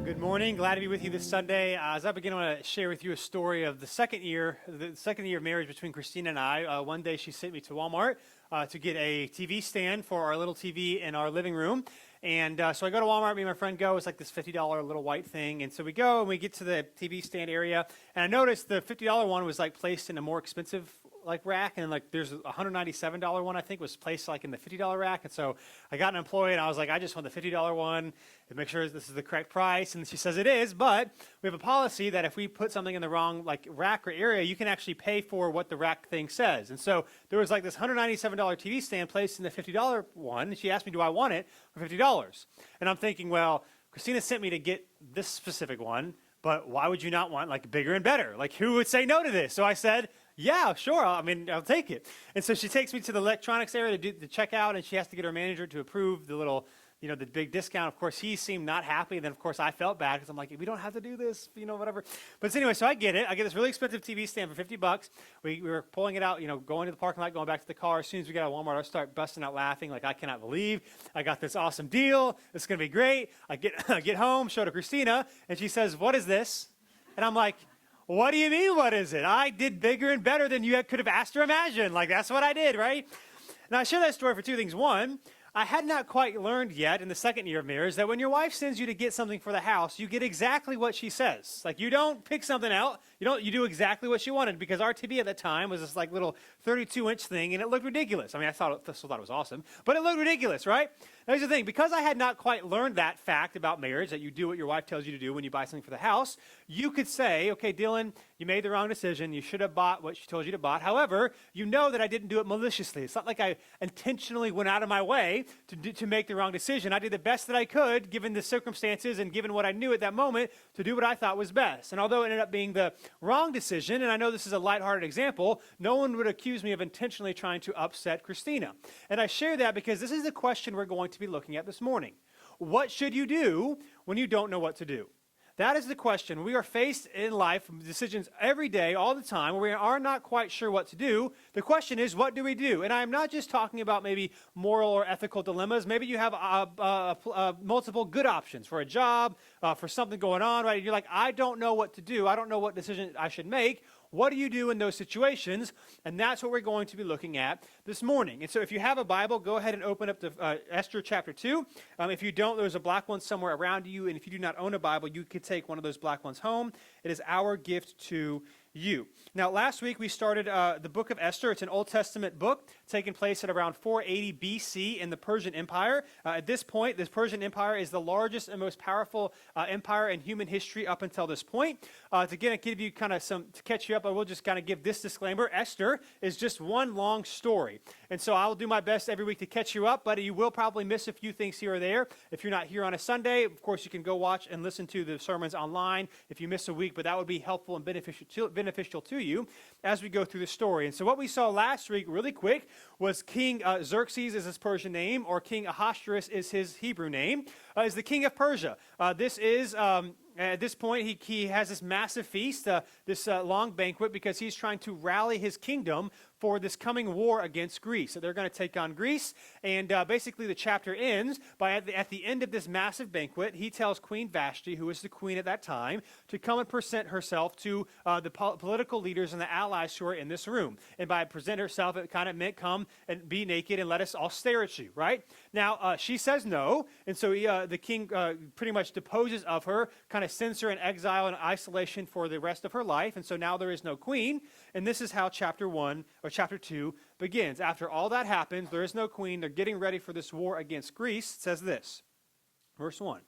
Good morning. Glad to be with you this Sunday. As I begin, I want to share with you a story of the second year of marriage between Christina and I. One day she sent me to Walmart to get a TV stand for our little TV in our living room. And so I go to Walmart, me and my friend go. It's like this $50 little white thing. And so we go and we get to the TV stand area. And I noticed the $50 one was like placed in a more expensive like rack, and like there's a $197 one I think was placed like in the $50 rack. And so I got an employee and I was like, I just want the $50 one to make sure this is the correct price. And she says it is, but we have a policy that if we put something in the wrong like rack or area, you can actually pay for what the rack thing says. And so there was like this $197 TV stand placed in the $50 one, and she asked me, do I want it for $50? And I'm thinking, well, Christina sent me to get this specific one, but why would you not want like bigger and better? Like, who would say no to this? So I said, yeah, sure. I'll take it. And so she takes me to the electronics area to do the checkout, and she has to get her manager to approve the little, the big discount. Of course, he seemed not happy. And then, of course, I felt bad because I'm like, we don't have to do this, whatever. But anyway, so I get it. I get this really expensive TV stand for $50. We were pulling it out, going to the parking lot, going back to the car. As soon as we got out of Walmart, I start busting out laughing like, I cannot believe I got this awesome deal. It's going to be great. I get home, show to Christina, and she says, what is this? And I'm like, what do you mean, what is it? I did bigger and better than you could have asked or imagined. Like, that's what I did, right? Now, I share that story for two things. One, I had not quite learned yet in the second year of marriage that when your wife sends you to get something for the house, you get exactly what she says. Like, you don't pick something out. You do exactly what she wanted, because our TV at the time was this like little 32-inch thing, and it looked ridiculous. I thought it was awesome, but it looked ridiculous, right? Now, here's the thing. Because I had not quite learned that fact about marriage, that you do what your wife tells you to do when you buy something for the house, you could say, okay, Dylan, you made the wrong decision. You should have bought what she told you to buy. However, you know that I didn't do it maliciously. It's not like I intentionally went out of my way to make the wrong decision. I did the best that I could, given the circumstances and given what I knew at that moment, to do what I thought was best. And although it ended up being the wrong decision, and I know this is a lighthearted example, no one would accuse me of intentionally trying to upset Christina. And I share that because this is the question we're going to be looking at this morning. What should you do when you don't know what to do? That is the question. We are faced in life with decisions every day, all the time, where we are not quite sure what to do. The question is, what do we do? And I'm not just talking about maybe moral or ethical dilemmas. Maybe you have multiple good options for a job, for something going on, right? You're like, I don't know what to do. I don't know what decision I should make. What do you do in those situations? And that's what we're going to be looking at this morning. And so if you have a Bible, go ahead and open up to Esther chapter 2. If you don't, there's a black one somewhere around you. And if you do not own a Bible, you could take one of those black ones home. It is our gift to you. Now, last week we started the book of Esther. It's an Old Testament book taking place at around 480 BC in the Persian Empire. At this point, this Persian Empire is the largest and most powerful empire in human history up until this point. To give you kind of to catch you up, I will just kind of give this disclaimer. Esther is just one long story. And so I will do my best every week to catch you up, but you will probably miss a few things here or there. If you're not here on a Sunday, of course, you can go watch and listen to the sermons online if you miss a week, but that would be helpful and beneficial to you as we go through the story. And so what we saw last week, really quick, was King Xerxes is his Persian name, or King Ahasuerus is his Hebrew name, is the king of Persia. At this point, he has this massive feast, this long banquet, because he's trying to rally his kingdom for this coming war against Greece. So they're going to take on Greece, and basically the chapter ends by at the end of this massive banquet, he tells Queen Vashti, who was the queen at that time, to come and present herself to the political leaders and the allies who are in this room. And by present herself, it kind of meant come and be naked and let us all stare at you, right? Now, she says no, and so the king pretty much deposes of her, kind of sends her in exile and isolation for the rest of her life, and so now there is no queen, and this is how chapter 2 begins. After all that happens, there is no queen, they're getting ready for this war against Greece. It says this, verse 1.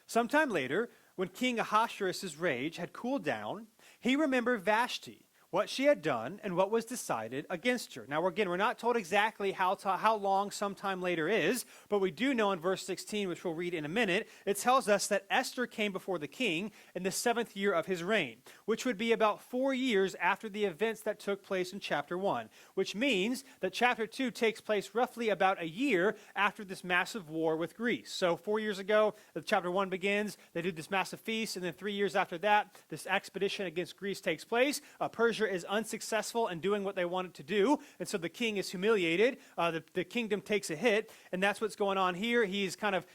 Sometime later, when King Ahasuerus' rage had cooled down, he remembered Vashti, what she had done, and what was decided against her. Now, we're not told exactly how long sometime later is, but we do know in verse 16, which we'll read in a minute, it tells us that Esther came before the king in the 7th year of his reign, which would be about 4 years after the events that took place in chapter 1, which means that chapter 2 takes place roughly about a year after this massive war with Greece. So 4 years ago, chapter 1 begins, they do this massive feast, and then 3 years after that, this expedition against Greece takes place. Persia Persia is unsuccessful in doing what they want it to do, and so the king is humiliated. The kingdom takes a hit, and that's what's going on here. He's kind of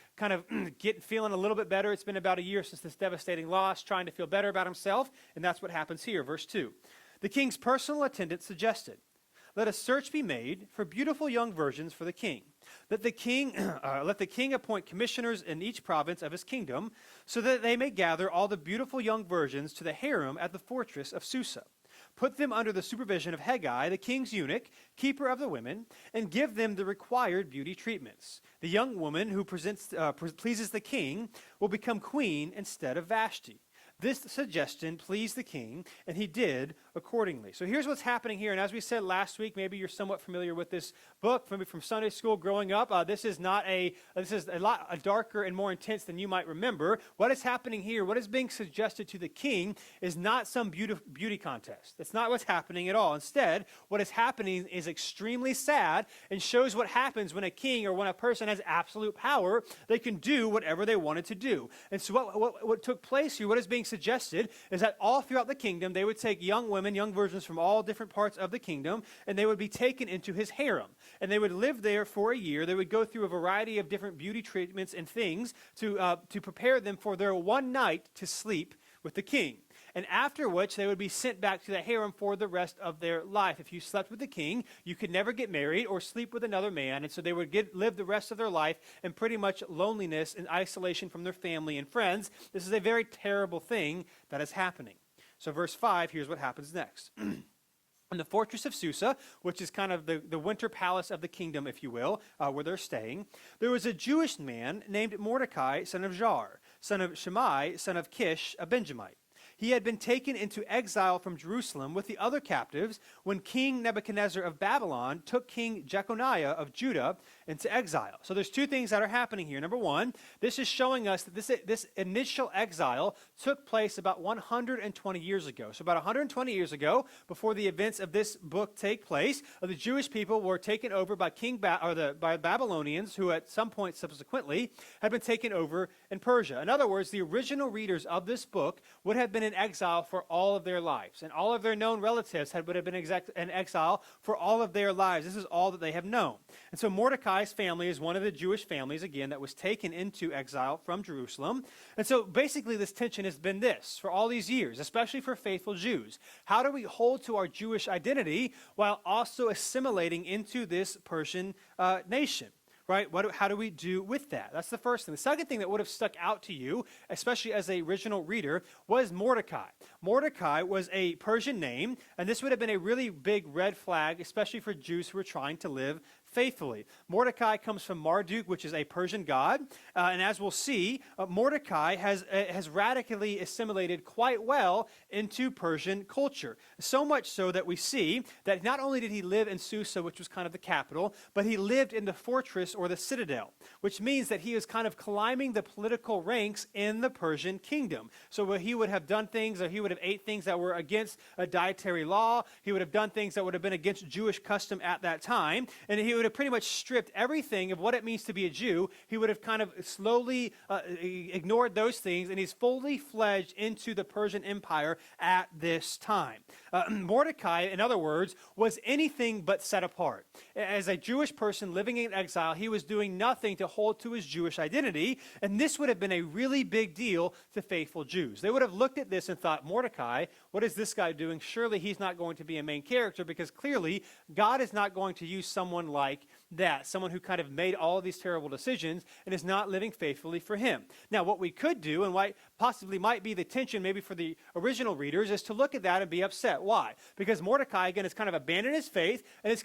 feeling a little bit better. It's been about a year since this devastating loss, trying to feel better about himself, and that's what happens here. Verse 2. The king's personal attendant suggested, let a search be made for beautiful young virgins for the king. Let the king appoint commissioners in each province of his kingdom, so that they may gather all the beautiful young virgins to the harem at the fortress of Susa. Put them under the supervision of Hegai, the king's eunuch, keeper of the women, and give them the required beauty treatments. The young woman who pleases the king will become queen instead of Vashti. This suggestion pleased the king, and he did accordingly. So here's what's happening here. And as we said last week, maybe you're somewhat familiar with this book, maybe from Sunday school growing up. This is a lot darker and more intense than you might remember. What is happening here, what is being suggested to the king, is not some beauty contest. That's not what's happening at all. Instead, what is happening is extremely sad and shows what happens when a king or when a person has absolute power. They can do whatever they wanted to do. And so what took place here, what is being suggested, is that all throughout the kingdom, they would take young women, young virgins from all different parts of the kingdom, and they would be taken into his harem. And they would live there for a year. They would go through a variety of different beauty treatments and things to prepare them for their one night to sleep with the king. And after which, they would be sent back to the harem for the rest of their life. If you slept with the king, you could never get married or sleep with another man. And so they would live the rest of their life in pretty much loneliness and isolation from their family and friends. This is a very terrible thing that is happening. So verse 5, here's what happens next. In the fortress of Susa, which is kind of the winter palace of the kingdom, if you will, where they're staying, there was a Jewish man named Mordecai, son of Jar, son of Shimei, son of Kish, a Benjamite. He had been taken into exile from Jerusalem with the other captives when King Nebuchadnezzar of Babylon took King Jeconiah of Judah into exile. So there's two things that are happening here. Number one, this is showing us that this initial exile took place about 120 years ago. So about 120 years ago, before the events of this book take place, the Jewish people were taken over by by Babylonians, who at some point subsequently had been taken over in Persia. In other words, the original readers of this book would have been in exile for all of their lives, and all of their known relatives would have been in exile for all of their lives. This is all that they have known. And so Mordecai's family is one of the Jewish families, again, that was taken into exile from Jerusalem. And so basically this tension has been this for all these years, especially for faithful Jews. How do we hold to our Jewish identity while also assimilating into this Persian nation? Right? How do we do with that? That's the first thing. The second thing that would have stuck out to you, especially as an original reader, was Mordecai. Mordecai was a Persian name, and this would have been a really big red flag, especially for Jews who were trying to live faithfully. Mordecai comes from Marduk, which is a Persian god, and as we'll see, Mordecai has radically assimilated quite well into Persian culture. So much so that we see that not only did he live in Susa, which was kind of the capital, but he lived in the fortress or the citadel, which means that he is kind of climbing the political ranks in the Persian kingdom. So he would have done things, or he would have ate things that were against a dietary law. He would have done things that would have been against Jewish custom at that time, and he would have pretty much stripped everything of what it means to be a Jew. He would have kind of slowly ignored those things, and he's fully fledged into the Persian Empire at this time. Mordecai, in other words, was anything but set apart. As a Jewish person living in exile, he was doing nothing to hold to his Jewish identity, and this would have been a really big deal to faithful Jews. They would have looked at this and thought, Mordecai, what is this guy doing? Surely he's not going to be a main character, because clearly God is not going to use someone like that, someone who kind of made all of these terrible decisions and is not living faithfully for him. Now, what we could do, and what possibly might be the tension maybe for the original readers, is to look at that and be upset. Why? Because Mordecai, again, has kind of abandoned his faith and is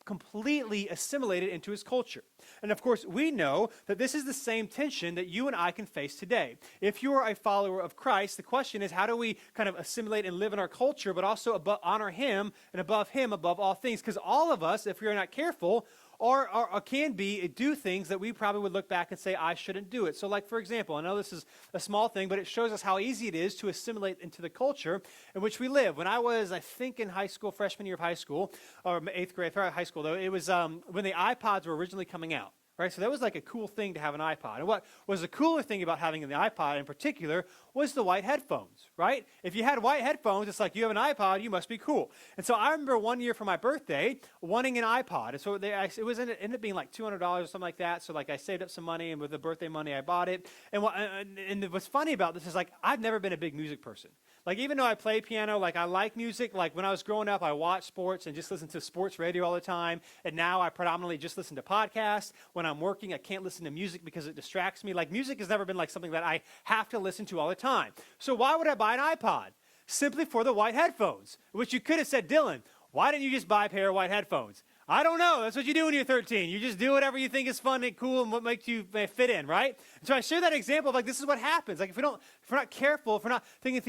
completely assimilated into his culture. And of course, we know that this is the same tension that you and I can face today. If you are a follower of Christ, the question is, how do we kind of assimilate and live in our culture, but also honor him and above him above all things? Because all of us, if we are not careful, or can do things that we probably would look back and say, I shouldn't do it. So like, for example, I know this is a small thing, but it shows us how easy it is to assimilate into the culture in which we live. When I was, I think, in high school, freshman year of high school, or 8th grade, high school though, it was when the iPods were originally coming out. right? So that was like a cool thing to have an iPod. And what was the cooler thing about having the iPod in particular was the white headphones, right? If you had white headphones, it's like you have an iPod, you must be cool. And so I remember one year for my birthday wanting an iPod. And so it ended up being like $200 or something like that. So like I saved up some money, and with the birthday money, I bought it. And what's funny about this is like I've never been a big music person. Like even though I play piano, like I like music. Like when I was growing up, I watched sports and just listened to sports radio all the time. And now I predominantly just listen to podcasts. When I'm working, I can't listen to music because it distracts me. Like music has never been like something that I have to listen to all the time. So why would I buy an iPod? Simply for the white headphones, which you could have said, Dylan, why didn't you just buy a pair of white headphones? I don't know. That's what you do when you're 13. You just do whatever you think is fun and cool and what makes you fit in, right? And so I share that example of like this is what happens. Like if we're not careful, if we're not thinking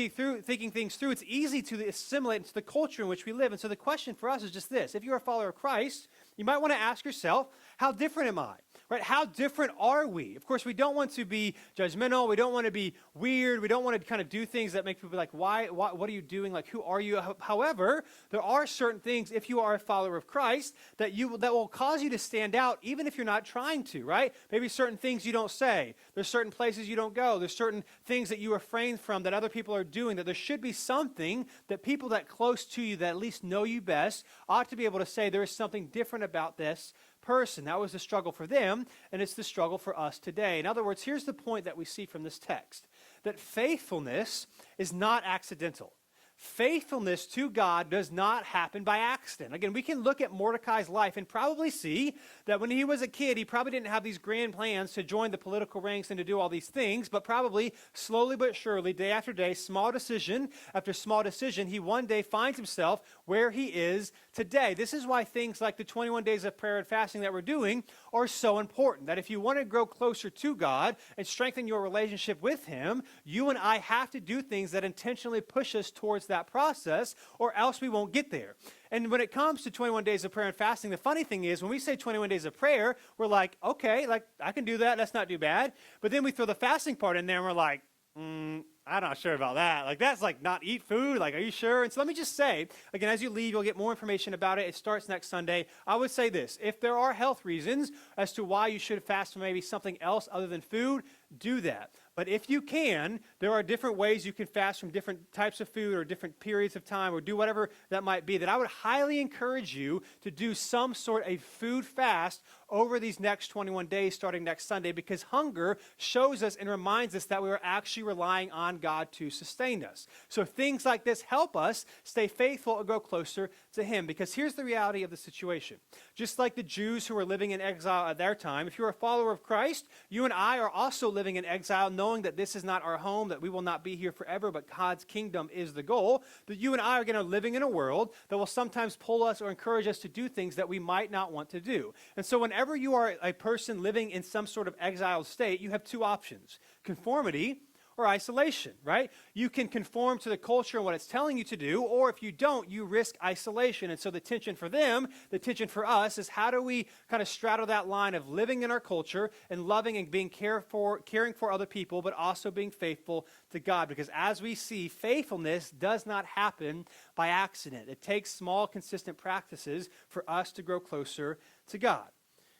things through, it's easy to assimilate into the culture in which we live. And so the question for us is just this: if you're a follower of Christ, you might want to ask yourself, how different am I? Right? How different are we? Of course, we don't want to be judgmental. We don't want to be weird. We don't want to kind of do things that make people be like, why, what are you doing? Like, who are you? However, there are certain things, if you are a follower of Christ, that will cause you to stand out, even if you're not trying to, right? Maybe certain things you don't say. There's certain places you don't go. There's certain things that you refrain from that other people are doing, that there should be something that people that close to you, that at least know you best, ought to be able to say, there is something different about this person. That was the struggle for them, and it's the struggle for us today. In other words, here's the point that we see from this text, that faithfulness is not accidental. Faithfulness to God does not happen by accident. Again, we can look at Mordecai's life and probably see that when he was a kid, he probably didn't have these grand plans to join the political ranks and to do all these things, but probably slowly but surely, day after day, small decision after small decision, he one day finds himself where he is today. This is why things like the 21 days of prayer and fasting that we're doing are so important, that if you want to grow closer to God and strengthen your relationship with him, you and I have to do things that intentionally push us towards that process, or else we won't get there. And when it comes to 21 days of prayer and fasting, the funny thing is when we say 21 days of prayer, we're like, okay, like I can do that. That's not too bad. But then we throw the fasting part in there and we're like, I'm not sure about that. Like that's like not eat food. Like, are you sure? And so let me just say, again, as you leave, you'll get more information about it. It starts next Sunday. I would say this: if there are health reasons as to why you should fast from maybe something else other than food, do that. But if you can, there are different ways you can fast from different types of food or different periods of time, or do whatever that might be, that I would highly encourage you to do some sort of food fast over these next 21 days starting next Sunday, because hunger shows us and reminds us that we are actually relying on God to sustain us. So things like this help us stay faithful and grow closer to him, because here's the reality of the situation. Just like the Jews who were living in exile at their time, if you're a follower of Christ, you and I are also living in exile, knowing that this is not our home, that we will not be here forever, but God's kingdom is the goal, that you and I are going to living in a world that will sometimes pull us or encourage us to do things that we might not want to do. And so whenever you are a person living in some sort of exiled state, you have two options: conformity or isolation, right? You can conform to the culture and what it's telling you to do, or if you don't, you risk isolation. And so the tension for them, the tension for us, is how do we kind of straddle that line of living in our culture and loving and being caring for other people, but also being faithful to God? Because as we see, faithfulness does not happen by accident. It takes small, consistent practices for us to grow closer to God.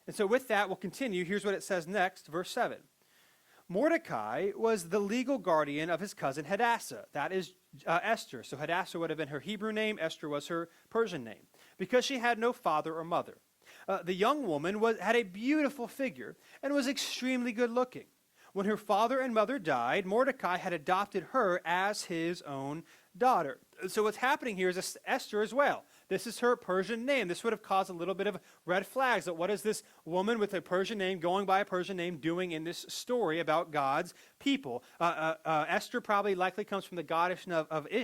And so with that, we'll continue. Here's what it says next, verse 7. Mordecai was the legal guardian of his cousin Hadassah. That is Esther. So Hadassah would have been her Hebrew name. Esther was her Persian name, because she had no father or mother. The young woman had a beautiful figure and was extremely good looking. When her father and mother died, Mordecai had adopted her as his own daughter. So what's happening here is Esther as well. This is her Persian name. This would have caused a little bit of red flags. That what is this woman with a Persian name, going by a Persian name, doing in this story about God's people? Esther probably likely comes from the goddess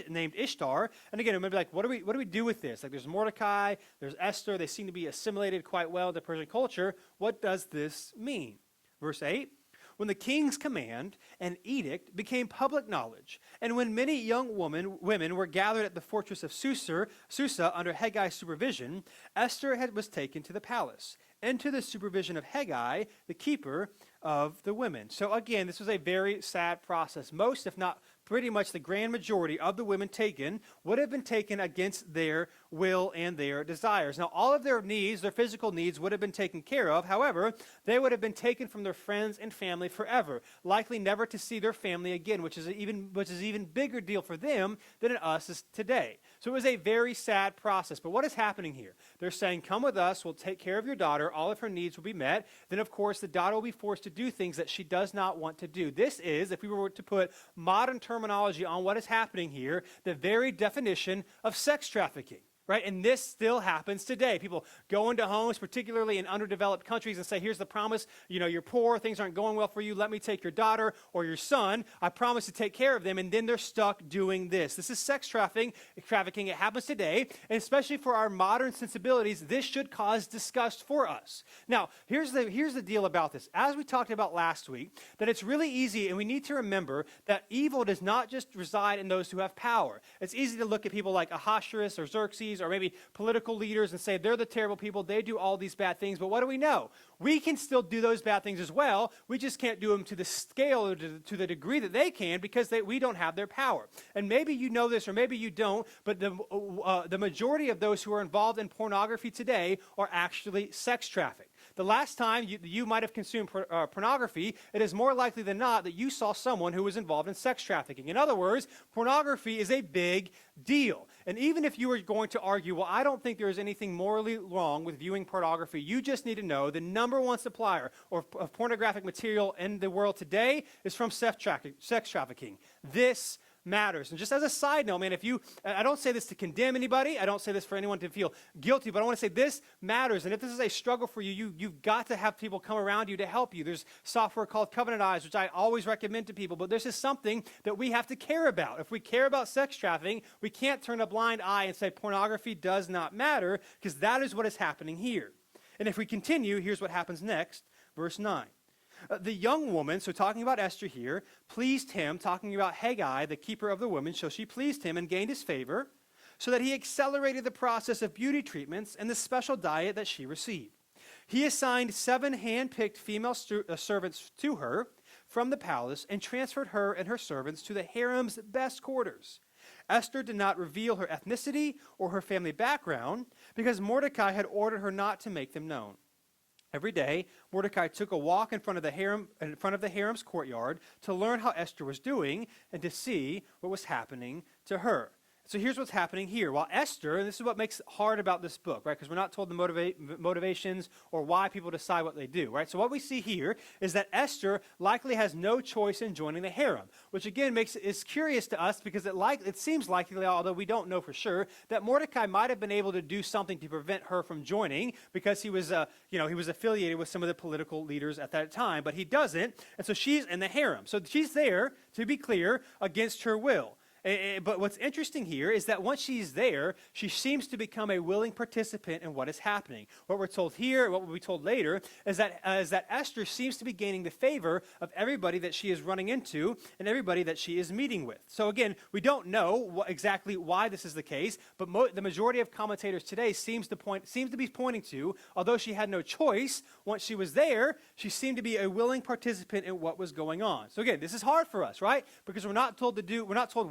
named Ishtar. And again, it might be like, what do we do with this? Like, there's Mordecai, there's Esther. They seem to be assimilated quite well into Persian culture. What does this mean? Verse 8. When the king's command and edict became public knowledge, and when many young women were gathered at the fortress of Susa under Heggai's supervision, Esther was taken to the palace, and to the supervision of Heggai, the keeper of the women. So again, this was a very sad process. Most, if not pretty much the grand majority of the women taken would have been taken against their will and their desires. Now, all of their needs, their physical needs, would have been taken care of. However, they would have been taken from their friends and family forever, likely never to see their family again, which is an even bigger deal for them than it us is today. So it was a very sad process. But what is happening here? They're saying, come with us, we'll take care of your daughter, all of her needs will be met. Then, of course, the daughter will be forced to do things that she does not want to do. This is, if we were to put modern terminology on what is happening here, the very definition of sex trafficking. Right? And this still happens today. People go into homes, particularly in underdeveloped countries, and say, here's the promise, you're poor, things aren't going well for you, let me take your daughter or your son, I promise to take care of them, and then they're stuck doing this. This is sex trafficking. It happens today, and especially for our modern sensibilities, this should cause disgust for us. Now, here's the deal about this. As we talked about last week, that it's really easy, and we need to remember that evil does not just reside in those who have power. It's easy to look at people like Ahasuerus or Xerxes or maybe political leaders and say they're the terrible people, they do all these bad things, but what do we know? We can still do those bad things as well. We just can't do them to the scale or to the degree that they can because we don't have their power. And maybe you know this or maybe you don't, but the majority of those who are involved in pornography today are actually sex trafficked. The last time you might have consumed pornography, it is more likely than not that you saw someone who was involved in sex trafficking. In other words, pornography is a big deal. And even if you were going to argue, well, I don't think there is anything morally wrong with viewing pornography, you just need to know the number one supplier of pornographic material in the world today is from sex trafficking. This matters. And just as a side note, man, I don't say this to condemn anybody. I don't say this for anyone to feel guilty, but I want to say this matters. And if this is a struggle for you, you've got to have people come around you to help you. There's software called Covenant Eyes, which I always recommend to people, but this is something that we have to care about. If we care about sex trafficking, we can't turn a blind eye and say pornography does not matter, because that is what is happening here. And if we continue, here's what happens next, verse 9. The young woman, so talking about Esther here, pleased him, talking about Haggai, the keeper of the women, so she pleased him and gained his favor, so that he accelerated the process of beauty treatments and the special diet that she received. He assigned 7 hand-picked female servants to her from the palace and transferred her and her servants to the harem's best quarters. Esther did not reveal her ethnicity or her family background because Mordecai had ordered her not to make them known. Every day, Mordecai took a walk in front of the harem's courtyard to learn how Esther was doing and to see what was happening to her. So here's what's happening here. While Esther, and this is what makes it hard about this book, right? Because we're not told the motivations or why people decide what they do, right? So what we see here is that Esther likely has no choice in joining the harem, which again is curious to us because it seems likely, although we don't know for sure, that Mordecai might have been able to do something to prevent her from joining because he was affiliated with some of the political leaders at that time, but he doesn't, and so she's in the harem. So she's there, to be clear, against her will. But what's interesting here is that once she's there, she seems to become a willing participant in what is happening. What we're told here, what will be told later, is that Esther seems to be gaining the favor of everybody that she is running into and everybody that she is meeting with. So again, we don't know exactly why this is the case, but the majority of commentators today seems to be pointing to, although she had no choice, once she was there, she seemed to be a willing participant in what was going on. So again, this is hard for us, right? Because we're not told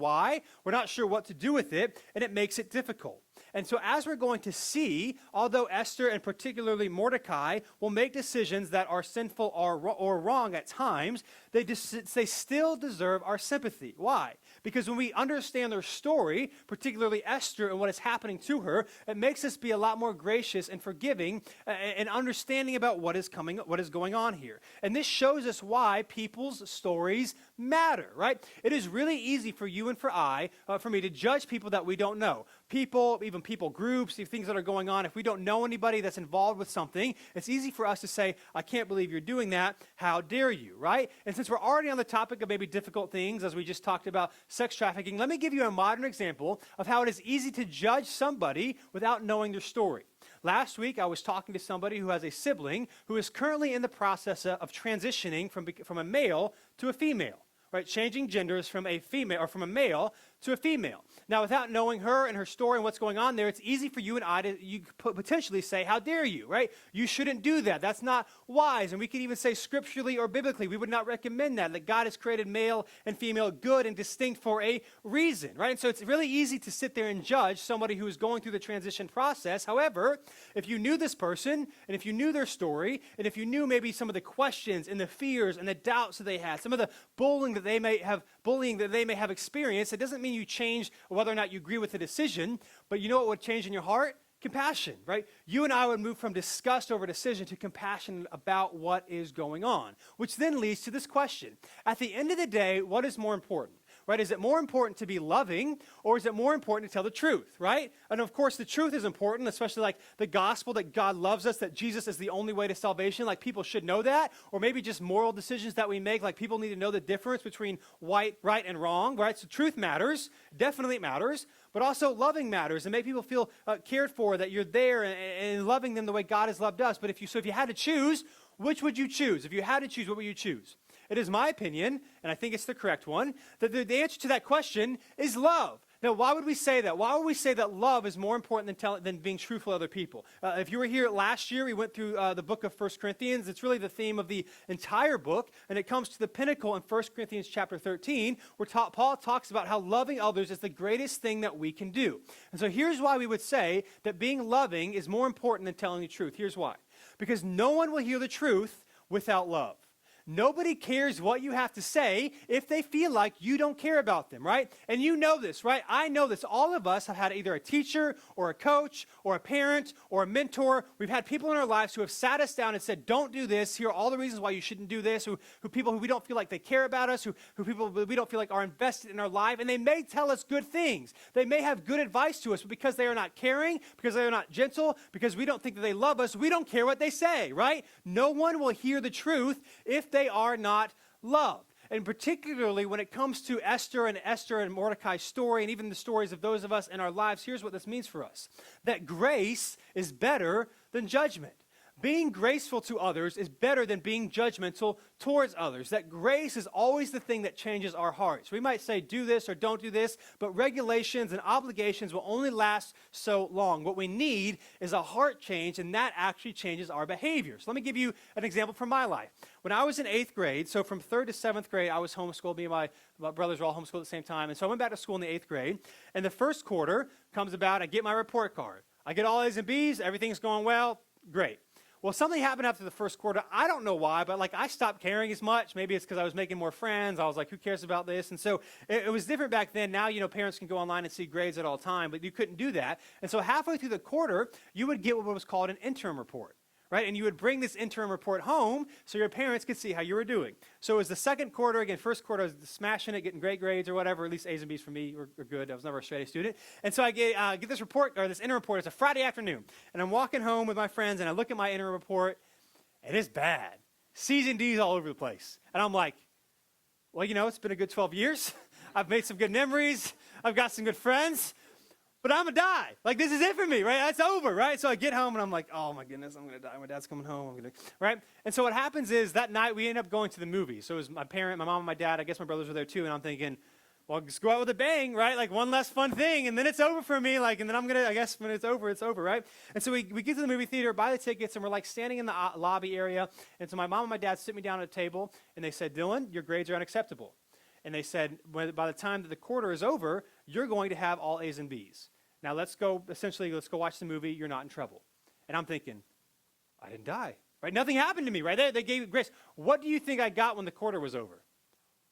why. We're not sure what to do with it, and it makes it difficult. And so as we're going to see, although Esther and particularly Mordecai will make decisions that are sinful or wrong at times, they still deserve our sympathy. Why? Because when we understand their story, particularly Esther and what is happening to her, it makes us be a lot more gracious and forgiving and understanding about what is going on here. And this shows us why people's stories matter, right? It is really easy for you and for me to judge people that we don't know. People, even people groups, things that are going on. If we don't know anybody that's involved with something, it's easy for us to say, I can't believe you're doing that. How dare you, right? And since we're already on the topic of maybe difficult things, as we just talked about sex trafficking, let me give you a modern example of how it is easy to judge somebody without knowing their story. Last week, I was talking to somebody who has a sibling who is currently in the process of transitioning from a male to a female. Right, changing genders from a female or from a male to a female. Now, without knowing her and her story and what's going on there, it's easy for you and I to potentially say, how dare you, right? You shouldn't do that. That's not wise. And we could even say scripturally or biblically, we would not recommend that God has created male and female good and distinct for a reason, right? And so it's really easy to sit there and judge somebody who is going through the transition process. However, if you knew this person, and if you knew their story, and if you knew maybe some of the questions and the fears and the doubts that they had, some of the bullying that they may have experienced, it doesn't mean you change whether or not you agree with the decision, but you know what would change in your heart? Compassion, right? You and I would move from disgust over decision to compassion about what is going on, which then leads to this question. At the end of the day, what is more important? Right? Is it more important to be loving, or is it more important to tell the truth, right? And of course, the truth is important, especially like the gospel that God loves us, that Jesus is the only way to salvation. Like people should know that, or maybe just moral decisions that we make. Like people need to know the difference between right and wrong, right? So truth matters, definitely matters, but also loving matters and make people feel cared for, that you're there and loving them the way God has loved us. But if you had to choose, which would you choose? If you had to choose, what would you choose? It is my opinion, and I think it's the correct one, that the answer to that question is love. Now, why would we say that? Why would we say that love is more important than being truthful to other people? If you were here last year, we went through the book of 1 Corinthians. It's really the theme of the entire book, and it comes to the pinnacle in 1 Corinthians chapter 13, where Paul talks about how loving others is the greatest thing that we can do. And so here's why we would say that being loving is more important than telling the truth. Here's why. Because no one will hear the truth without love. Nobody cares what you have to say if they feel like you don't care about them, right? And you know this, right? I know this. All of us have had either a teacher or a coach or a parent or a mentor. We've had people in our lives who have sat us down and said, don't do this. Here are all the reasons why you shouldn't do this. Who people who we don't feel like they care about us, who people we don't feel like are invested in our life. And they may tell us good things. They may have good advice to us, but because they are not caring, because they are not gentle, because we don't think that they love us, we don't care what they say, right? No one will hear the truth if they are not loved. And particularly when it comes to Esther and Mordecai's story, and even the stories of those of us in our lives, here's what this means for us. That grace is better than judgment. Being graceful to others is better than being judgmental towards others. That grace is always the thing that changes our hearts. We might say do this or don't do this, but regulations and obligations will only last so long. What we need is a heart change, and that actually changes our behavior. So let me give you an example from my life. When I was in 8th grade, so from 3rd to 7th grade, I was homeschooled. Me and my brothers were all homeschooled at the same time. And so I went back to school in the 8th grade. And the first quarter comes about, I get my report card. I get all A's and B's. Everything's going well. Great. Well, something happened after the first quarter. I don't know why, but I stopped caring as much. Maybe it's because I was making more friends. I was like, who cares about this? And so it was different back then. Now, parents can go online and see grades at all time, but you couldn't do that. And so halfway through the quarter, you would get what was called an interim report. Right? And you would bring this interim report home so your parents could see how you were doing. So it was the second quarter. Again, first quarter, I was smashing it, getting great grades or whatever. At least A's and B's for me were good. I was never a straight A student. And so I get this report, or this interim report. It's a Friday afternoon. And I'm walking home with my friends, and I look at my interim report, and it's bad. C's and D's all over the place. And I'm like, well, it's been a good 12 years. I've made some good memories. I've got some good friends. But I'm going to die. This is it for me, right? That's over, right? So I get home, and I'm like, oh, my goodness, I'm going to die. My dad's coming home. Right? And so what happens is that night we end up going to the movies. So it was my mom, and my dad. I guess my brothers were there, too. And I'm thinking, well, just go out with a bang, right? One less fun thing, and then it's over for me. And then I'm going to, I guess when it's over, right? And so we get to the movie theater, buy the tickets, and we're standing in the lobby area. And so my mom and my dad sit me down at a table, and they said, Dylan, your grades are unacceptable. And they said, by the time that the quarter is over, you're going to have all A's and B's. Now let's go watch the movie. You're not in trouble. And I'm thinking, I didn't die, right? Nothing happened to me, right? They gave grace. What do you think I got when the quarter was over?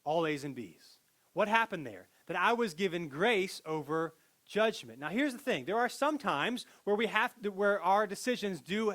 All A's and B's. What happened there? That I was given grace over judgment. Now here's the thing. There are some times where our decisions do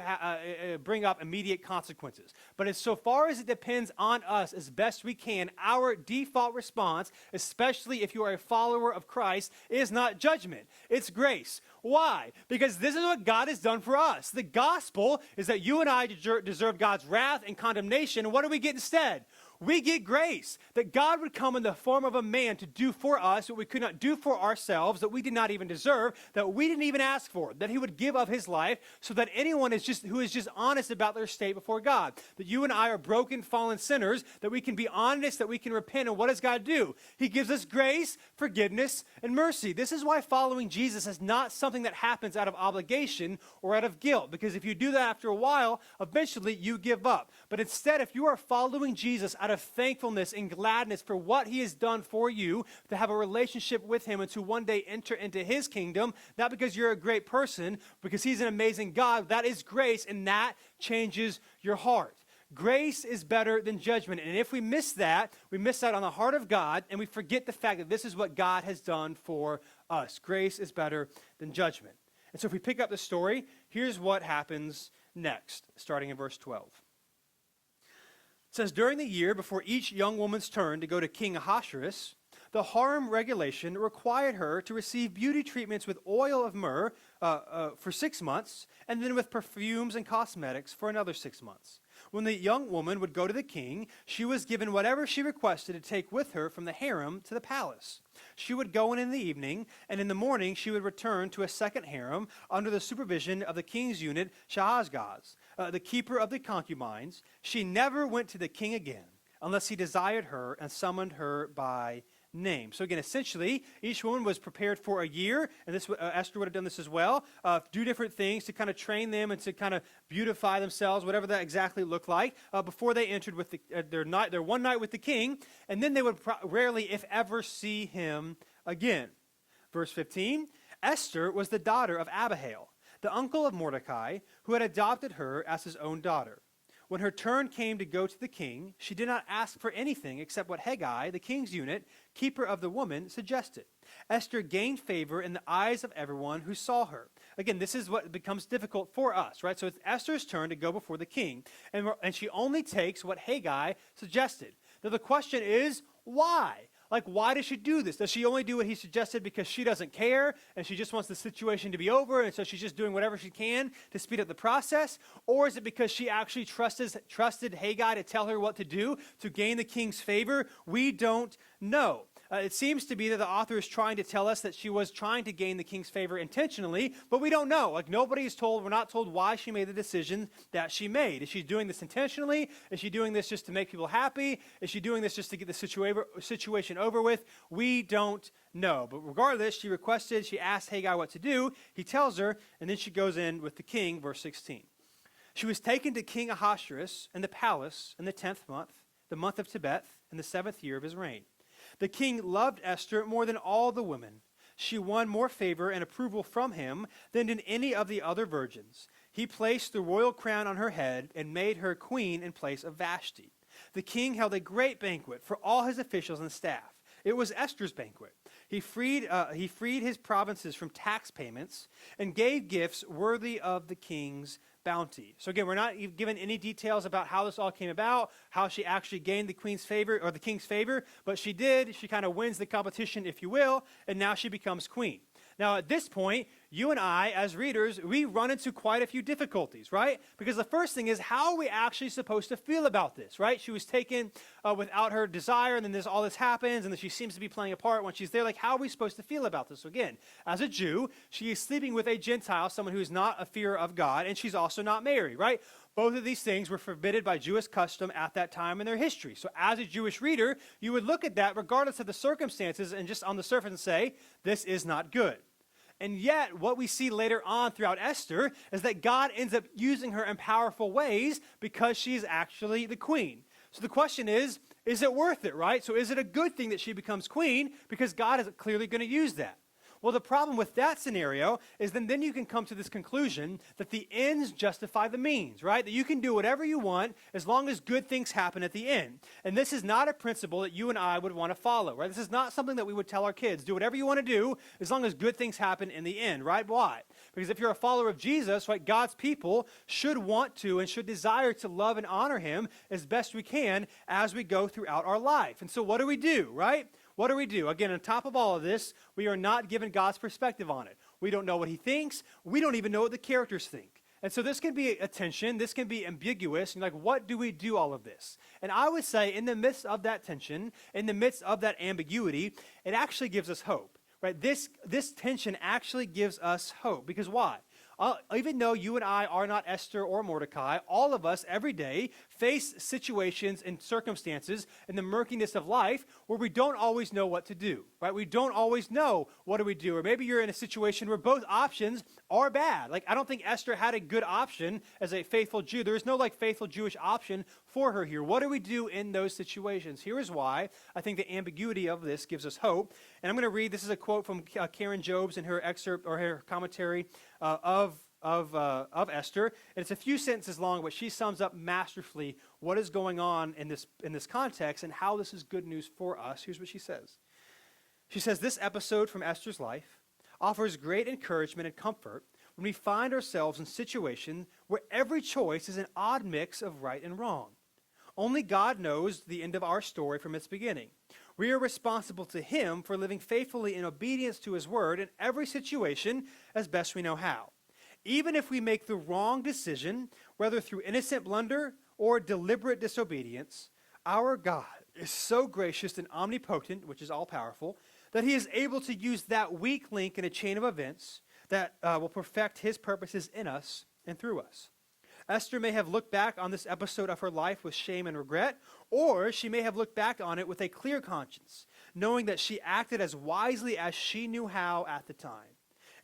bring up immediate consequences. But so far as it depends on us as best we can, our default response, especially if you are a follower of Christ, is not judgment. It's grace. Why? Because this is what God has done for us. The gospel is that you and I deserve God's wrath and condemnation. And what do we get instead? We get grace, that God would come in the form of a man to do for us what we could not do for ourselves, that we did not even deserve, that we didn't even ask for, that he would give of his life so that anyone who is just honest about their state before God, that you and I are broken, fallen sinners, that we can be honest, that we can repent. And what does God do? He gives us grace, forgiveness, and mercy. This is why following Jesus is not something that happens out of obligation or out of guilt, because if you do that after a while, eventually you give up. But instead, if you are following Jesus out of thankfulness and gladness for what he has done for you, to have a relationship with him and to one day enter into his kingdom, not because you're a great person, because he's an amazing God, that is grace, and that changes your heart. Grace is better than judgment. And if we miss that, we miss out on the heart of God, and we forget the fact that this is what God has done for us. Grace is better than judgment. And so if we pick up the story, here's what happens next, starting in verse 12. It says, during the year before each young woman's turn to go to King Ahasuerus, the harem regulation required her to receive beauty treatments with oil of myrrh for 6 months, and then with perfumes and cosmetics for another 6 months. When the young woman would go to the king, she was given whatever she requested to take with her from the harem to the palace. She would go in the evening, and in the morning she would return to a second harem under the supervision of the king's unit, Shahazgaz, the keeper of the concubines. She never went to the king again, unless he desired her and summoned her by name. So again, essentially, each woman was prepared for a year, and this Esther would have done this as well, do different things to kind of train them and to kind of beautify themselves, whatever that exactly looked like, before they entered with their one night with the king, and then they would rarely, if ever, see him again. Verse 15, Esther was the daughter of Abihail, the uncle of Mordecai, who had adopted her as his own daughter. When her turn came to go to the king, she did not ask for anything except what Hegai, the king's unit, keeper of the woman, suggested. Esther gained favor in the eyes of everyone who saw her. Again, this is what becomes difficult for us, right? So it's Esther's turn to go before the king, and she only takes what Hegai suggested. Now the question is, why? Like, why does she do this? Does she only do what he suggested because she doesn't care and she just wants the situation to be over, and so she's just doing whatever she can to speed up the process? Or is it because she actually trusted Hegai to tell her what to do to gain the king's favor? We don't know. It seems to be that the author is trying to tell us that she was trying to gain the king's favor intentionally, but we don't know. Like, nobody is told, we're not told why she made the decision that she made. Is she doing this intentionally? Is she doing this just to make people happy? Is she doing this just to get the situation over with? We don't know. But regardless, she asked Hegai what to do. He tells her, and then she goes in with the king, verse 16. She was taken to King Ahasuerus in the palace in the 10th month, the month of Tebeth, in the 7th year of his reign. The king loved Esther more than all the women. She won more favor and approval from him than did any of the other virgins. He placed the royal crown on her head and made her queen in place of Vashti. The king held a great banquet for all his officials and staff. It was Esther's banquet. He freed his provinces from tax payments and gave gifts worthy of the king's bounty. So again, we're not given any details about how this all came about, how she actually gained the queen's favor or the king's favor, but she did. She kind of wins the competition, if you will, and now she becomes queen. Now, at this point, you and I, as readers, we run into quite a few difficulties, right? Because the first thing is, how are we actually supposed to feel about this, right? She was taken without her desire, and then all this happens, and then she seems to be playing a part when she's there. Like, how are we supposed to feel about this? So again, as a Jew, she is sleeping with a Gentile, someone who is not a fearer of God, and she's also not married, right? Both of these things were forbidden by Jewish custom at that time in their history. So as a Jewish reader, you would look at that regardless of the circumstances and just on the surface and say, this is not good. And yet, what we see later on throughout Esther is that God ends up using her in powerful ways because she is actually the queen. So the question is it worth it, right? So is it a good thing that she becomes queen? Because God is clearly going to use that. Well, the problem with that scenario is then you can come to this conclusion that the ends justify the means, right? That you can do whatever you want as long as good things happen at the end. And this is not a principle that you and I would want to follow, right? This is not something that we would tell our kids. Do whatever you want to do as long as good things happen in the end, right? Why? Because if you're a follower of Jesus, right, God's people should want to and should desire to love and honor him as best we can as we go throughout our life. And so what do, right? What do? Again, on top of all of this, we are not given God's perspective on it. We don't know what he thinks. We don't even know what the characters think. And so this can be a tension, this can be ambiguous, and like, what do we do all of this? And I would say in the midst of that tension, in the midst of that ambiguity, it actually gives us hope, right? This tension actually gives us hope, because why? Even though you and I are not Esther or Mordecai, all of us every day face situations and circumstances in the murkiness of life where we don't always know what to do, right? We don't always know what do we do. Or maybe you're in a situation where both options are bad. Like, I don't think Esther had a good option as a faithful Jew. There is no like faithful Jewish option for her here. What do we do in those situations? Here is why I think the ambiguity of this gives us hope. And I'm going to read, this is a quote from Karen Jobes in her excerpt or her commentary of Esther, and it's a few sentences long, but she sums up masterfully what is going on in this context and how this is good news for us. Here's what she says. She says, this episode from Esther's life offers great encouragement and comfort when we find ourselves in situations where every choice is an odd mix of right and wrong. Only God knows the end of our story from its beginning. We are responsible to Him for living faithfully in obedience to His word in every situation as best we know how. Even if we make the wrong decision, whether through innocent blunder or deliberate disobedience, our God is so gracious and omnipotent, which is all-powerful, that He is able to use that weak link in a chain of events that will perfect His purposes in us and through us. Esther may have looked back on this episode of her life with shame and regret, or she may have looked back on it with a clear conscience, knowing that she acted as wisely as she knew how at the time.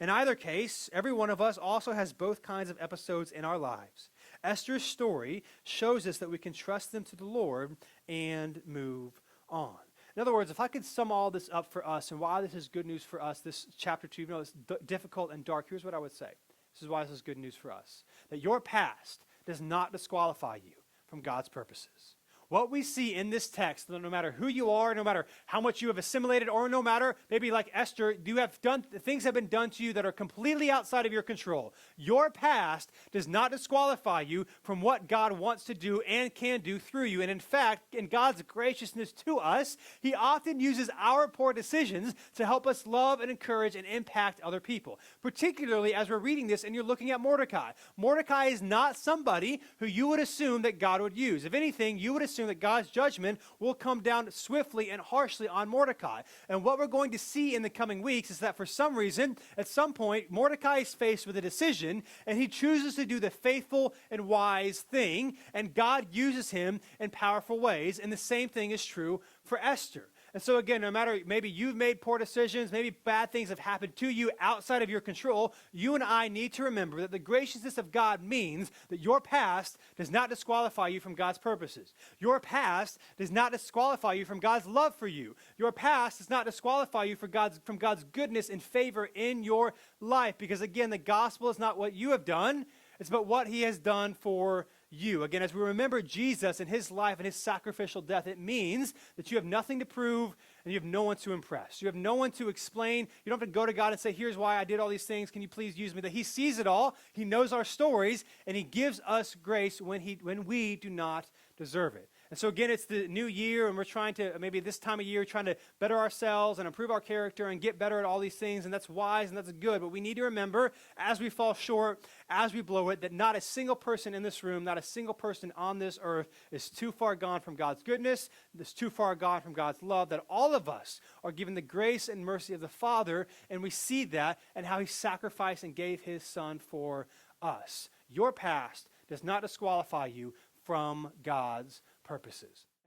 In either case, every one of us also has both kinds of episodes in our lives. Esther's story shows us that we can trust them to the Lord and move on. In other words, if I could sum all this up for us and why this is good news for us, this chapter 2, even though it's difficult and dark, here's what I would say. This is why this is good news for us. That your past does not disqualify you from God's purposes. What we see in this text, no matter who you are, no matter how much you have assimilated, or no matter, maybe like Esther, things have been done to you that are completely outside of your control. Your past does not disqualify you from what God wants to do and can do through you. And in fact, in God's graciousness to us, He often uses our poor decisions to help us love and encourage and impact other people. Particularly as we're reading this and you're looking at Mordecai. Mordecai is not somebody who you would assume that God would use. If anything, you would assume that God's judgment will come down swiftly and harshly on Mordecai. And what we're going to see in the coming weeks is that for some reason, at some point, Mordecai is faced with a decision, and he chooses to do the faithful and wise thing, and God uses him in powerful ways. And the same thing is true for Esther. And so again, no matter, maybe you've made poor decisions, maybe bad things have happened to you outside of your control, you and I need to remember that the graciousness of God means that your past does not disqualify you from God's purposes. Your past does not disqualify you from God's love for you. Your past does not disqualify you from God's goodness and favor in your life. Because again, the gospel is not what you have done, it's about what He has done for you. Again, as we remember Jesus and His life and His sacrificial death, it means that you have nothing to prove and you have no one to impress. You have no one to explain. You don't have to go to God and say, here's why I did all these things. Can you please use me? That He sees it all. He knows our stories, and He gives us grace when we do not deserve it. And so again, it's the new year, and we're trying to, maybe this time of year, trying to better ourselves and improve our character and get better at all these things, and that's wise and that's good. But we need to remember, as we fall short, as we blow it, that not a single person in this room, not a single person on this earth is too far gone from God's goodness, is too far gone from God's love, that all of us are given the grace and mercy of the Father, and we see that and how He sacrificed and gave His Son for us. Your past does not disqualify you from God's purposes.